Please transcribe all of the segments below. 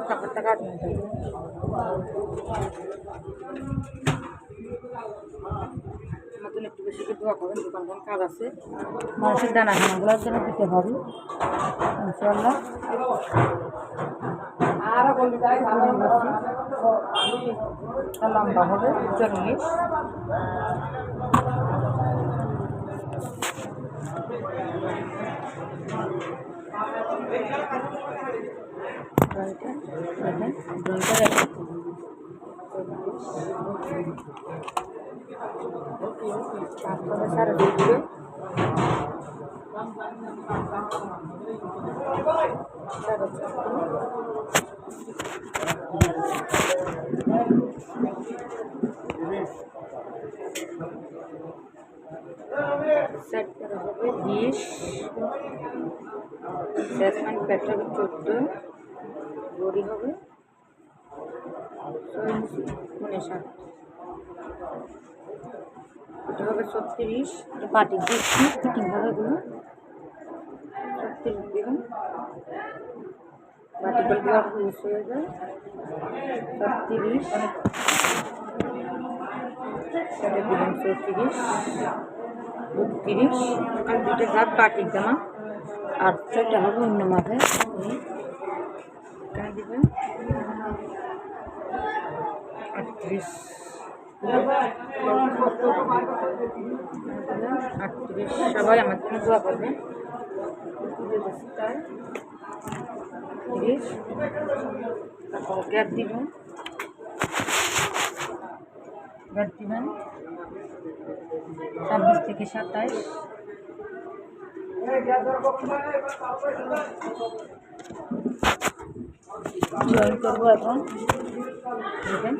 কাপড়টা কাটবেন আমাদের একটু বেশি করে দোয়া করবেন, দোকান কাজ আছে, মানুষের দানা খানাগুলোর জন্য দিতে হবে ইনশাআল্লাহ। লম্বা হবে 40। সাড়ে 2 দিবে সেট করা হবে 20, সেসমেন্ট প্যাটার হবে 14, বডি হবে 59, এটা হবে 36। এটা বাটিক দিচ্ছি, ফিটিং হবে এগুলো 36 দিবেন, বাটিকের দেওয়ার ইউজ হয়ে যায় 36, সেটা দিবেন 34, 32। আর দুটো জাত বাটিক জামা, আর সেটা হবে অন্য মাথায় এখানে দিবেন 38, 38। সবাই আমার জন্য দোয়া করবেন। 30, তারপর গ্যাপ দিবেন, গ্যাপ দিবেন 26 থেকে 27। জয়েন করবো এখন, দেখেন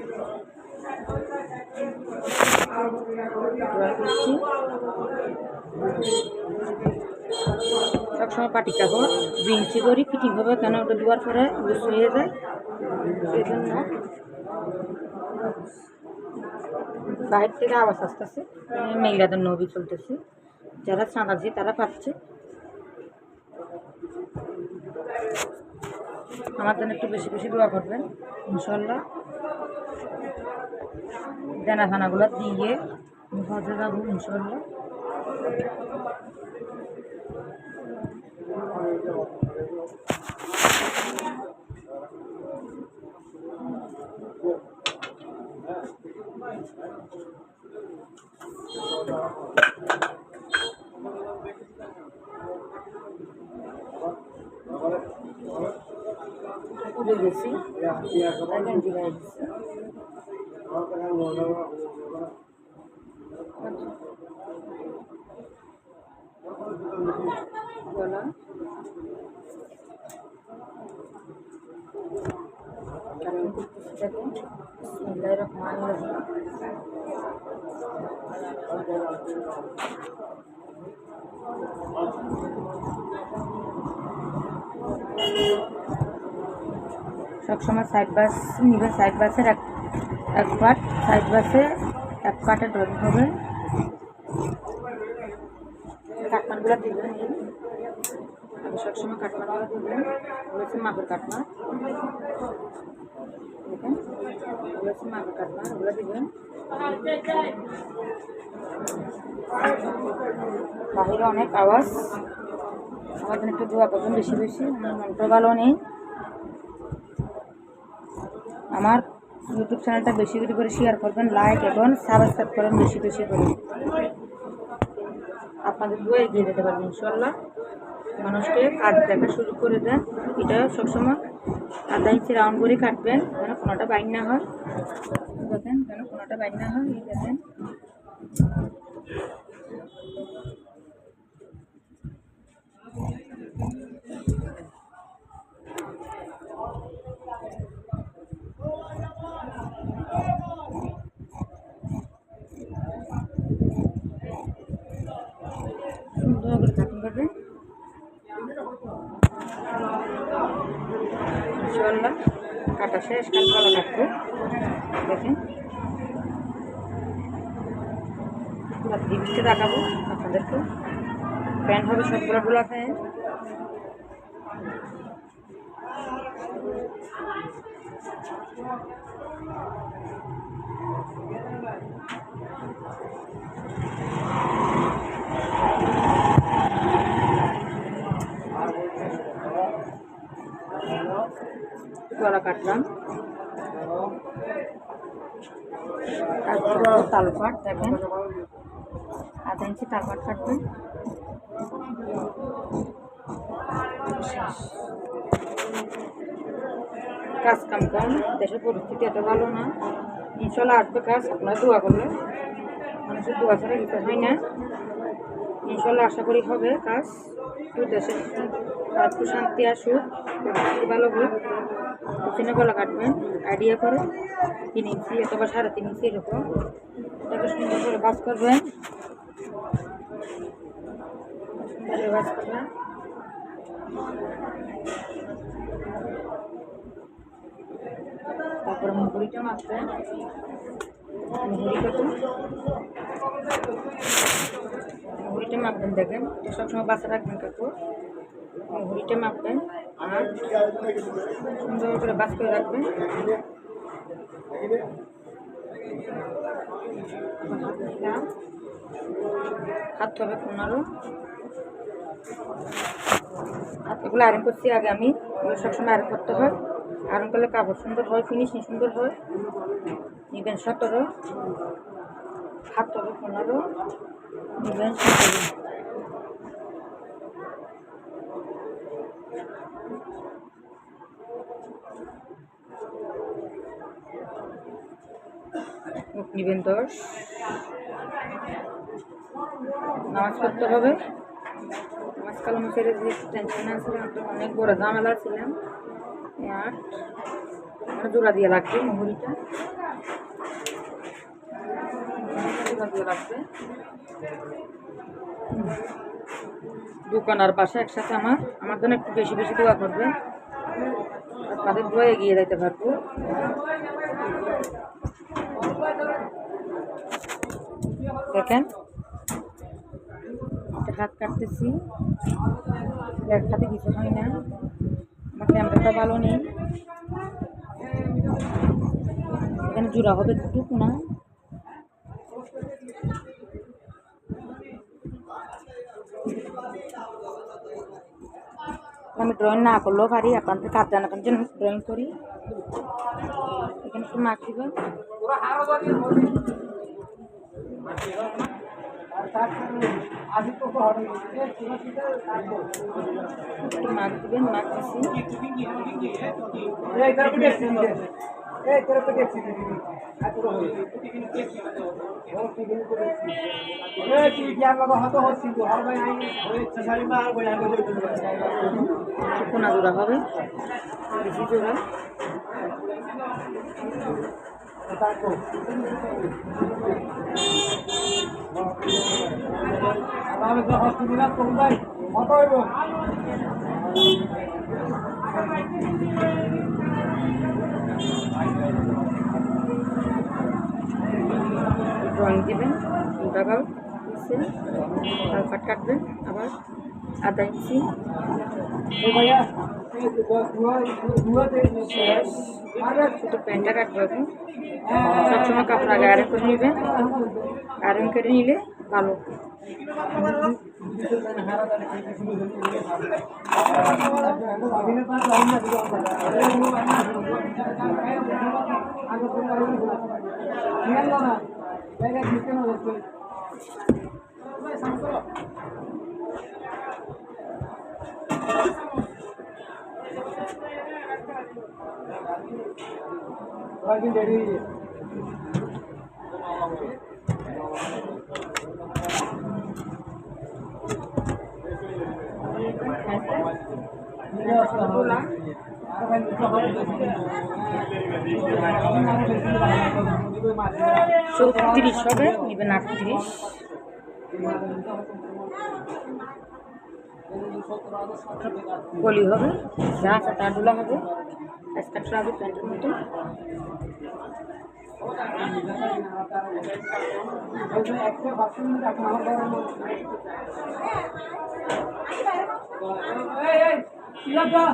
সবসময় পাটি কাপড় 2 ইঞ্চি করে ফিটিং হবে, কেন ওটা দেওয়ার পরে লুজ হয়ে যায়, এই জন্য বাইরে থেকে আওয়াজ আসতেছে। মহিলাদের নবী চলতেছে, যারা চাঁদাজি তারা পাচ্ছে। আমার জন্য একটু বেশি বেশি দোয়া করবেন ইনশাআল্লাহ। দানাখানাগুলো দিয়ে হজে যাবো ইনশাআল্লাহ। উড়ে গেছি, গেঞ্জি গায়ে দিচ্ছি। গলা কাটিং করতেছি, দেখেন বিসমিল্লাহির রহমানির রহিম। সবসময় সাইড বাস নিবেন, সাইড বাসের এক পার্ট, সাইড বাসে এক পার্টে ড্রয়িং হবে। কাটমানগুলো দিবেন, আমি সবসময় কাটমানগুলো দিবেন, বলেছি মাপের কাটমান, দেখেন বলেছি মাপের কাটমান, ওগুলো দিবেন। বাহিরে অনেক আওয়াজ, আমার জন্য একটু দোয়া করবেন বেশি বেশি, আমার মনটা ভালো নেই। আমার ইউটিউব চ্যানেলটা বেশি করে শেয়ার করবেন, লাইক এবং সাবস্ক্রাইব করেন বেশি বেশি করে, আপনাদের দোয়া এগিয়ে যেতে পারবেন ইনশাআল্লাহ। মানুষকে কাজ দেখার সুযোগ করে দেন। এটা সবসময় 1/2 ইঞ্চি রাউন্ড করে কাটবেন, যেন কোনোটা বাইন না হয়, দেখেন যেন কোনোটা বাইন না হয়, এই দেখেন। সুন্দর করে কাটিং করবেন ইনশাআল্লাহ। কাটা শেষ, কাল গলা কাটবো, দেখেন পুরো দিকে দেখাবো আপনাদেরকে। প্যান্ট হবে সবগুলো প্যান্ট, গলা কাটলাম, তালপাট দেখেন 1/2 ইঞ্চি তালপাট কাটবেন। কাজ কাম কম, দেশের পরিস্থিতি এত ভালো না, ইনশাল্লাহ আসবে কাজ। আপনারা দোয়া করলে, মানুষের দোয়া ছাড়া কিছু হয় না। ইনশাল্লাহ আশা করি হবে কাজ। দেশের একটু শান্তি আসুক, পরিস্থিতি ভালো হোক। পিছনে গলা কাটবেন আইডিয়া করে 3 ইঞ্চি অথবা 3.5 ইঞ্চি এরকম। এটাকে সুন্দর করে ভাঁজ করবেন, সুন্দর ভাঁজ করবেন। তারপরে মুহুরিটা মাখবেন। মুহুরিটা মাখবেন, দেখেন এটা সবসময় বাঁচা রাখবেন কাপড়। মুহুরিটা মাখবেন আর সুন্দর করে ভাঁজ করে রাখবেন। হাত হবে 15 হাত। এগুলো আয়রন করছি আগে আমি, এগুলো সবসময় আয়রন করতে হয়। আয়রন করলে কাপড় সুন্দর হয়, ফিনিশিং সুন্দর হয়। নেবেন 17, হাত হবে 15, নেবেন 17। মুখ নেবেন 10। নামাজ পড়তে হবে। নামাজ কালাম ছেড়ে যে টেনশন আছে, অনেক বড় ঝামেলা ছিলাম। 8 জোড়া দিয়ে লাগবে মুহুরিটা, জোড়া দিয়ে লাগবে। দোকান আর বাসা একসাথে আমার জন্য একটু বেশি বেশি দোয়া করবেন, তাদের দোয়া এগিয়ে যেতে পারবো। দেখেন হাত কাটতেছি, এক হাতে কিছু হয় না, আমার ক্যামেরাটা ভালো নেই। এখানে জোড়া হবে দুটো না, আমি ড্রয়িং না করলেও পারি, আপনাদের কাজ জানার জন্য ড্রয়িং করি। এখানে একটু মাখ দিবেন, একটু মাখ দিবেন। মাখ দিচ্ছি, কোনা জোড়া হবে, বেশি জোড়া। ড্রয়িং দেবেন, উল্টাভাব তালপাট কাটবেন, আবার 1/2 ইঞ্চি ছোটো প্যান্টটা কাটবো। এখন সবসময় কাপড় আগে আয়রন করে নেবেন, আয়রন করে নিলে ভালো। সত্তর 30 হবে, নেবেন 38। গলি হবে, যা আছে তার ডোলা হবে, স্কার্টটা হবে প্যান্টের মতো। লম্বা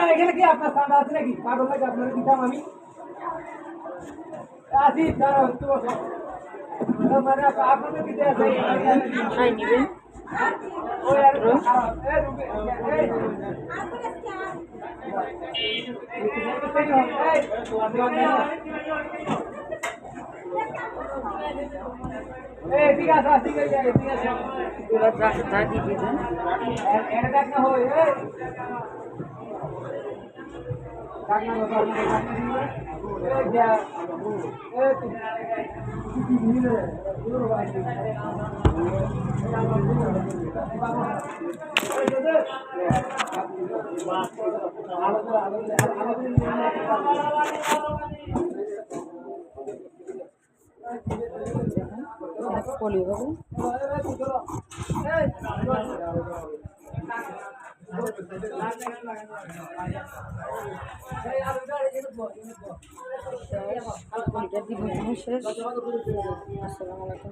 এখানে কি আপনার ঠান্ডা আছে নাকি পাগল নাকি আপনার দিতাম আমি আসি দাঁড়াও একটু বসো মানে আপনাদের দিতে আছে খাই নেবেন ওই আর খারাপ ঠিক আছে ঠিক আছে ঠিক আছে এবার রাস্তা দিয়ে দেবেন এটা দেখ না হয় পলি হবে পলিটা দিব শেষ আসসালামু আলাইকুম।